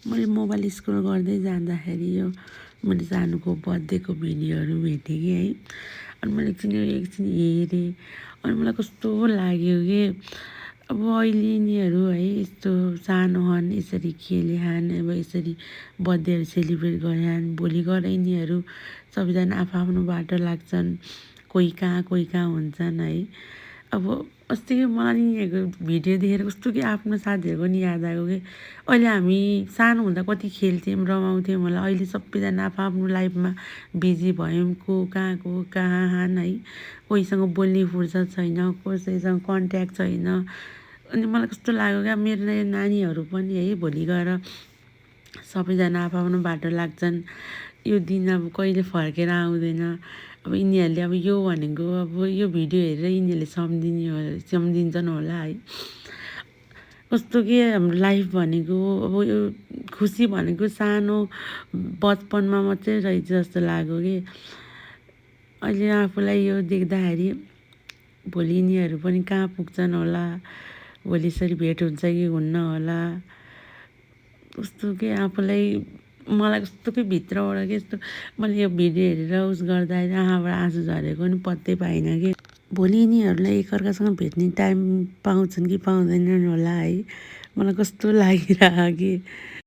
मैले mobile scroll गर्दै जाँदाखेरि यो मैले सानोको बर्थडेको भिडियोहरू भेटेँ कि है। अनि मैले एकछिन हेरेँ अनि मलाई कस्तो लाग्यो कि अब अहिले यिनीहरू है यस्तो सानो छन्, यसरी खेलेछन्, अब यसरी बर्थडेहरू सेलिब्रेट गरेछन्। भोलि गएर यिनीहरू सबैजना आफ्नो बाटो लाग्छन्, कोही कहाँ हुन्छन् है। अब अस्ति मलाई यिनीहरूको भिडियो देखेर कस्तो कि आफ्नो साथीहरूको नि याद आएको कि अहिले हामी सानो हुँदा कति खेल्थ्यौँ, रमाउँथ्यौँ होला। अहिले सबैजना आफ्नो लाइफमा बिजी भयौँ, को कहाँ छन् है। कोहीसँग बोल्ने फुर्सद छैन, कसैसँग कन्ट्याक्ट छैन। अनि मलाई कस्तो लाग्यो क्या मेरो नानीहरू पनि है भोलि गएर सबैजना आफ्नो बाटो लाग्छन्। यो दिन अब कहिले फर्केर आउँदैन। अब यिनीहरूले अब यो भनेको अब यो भिडियो हेरेर यिनीहरूले सम्झिन्छन् होला है। कस्तो कि हाम्रो लाइफ भनेको अब यो खुसी भनेको सानो बचपनमा मात्रै रहेछ जस्तो लाग्यो कि अहिले आफूलाई यो देख्दाखेरि भोलि यिनीहरू पनि कहाँ पुग्छन् होला, भोलि यसरी भेट हुन्छ कि हुन्न होला। कस्तो कि आफूलाई मलाई कस्तो कि भित्रबाट कि यस्तो मैले यो भिडियो हेरेर उस गर्दाखेरि आँखाबाट आँसु झरेको पनि पत्तै पाइनँ कि भोलि यिनीहरूलाई एकअर्कासँग भेट्ने टाइम पाउँछन् कि पाउँदैनन् होला है। मलाई कस्तो लागिरहेको कि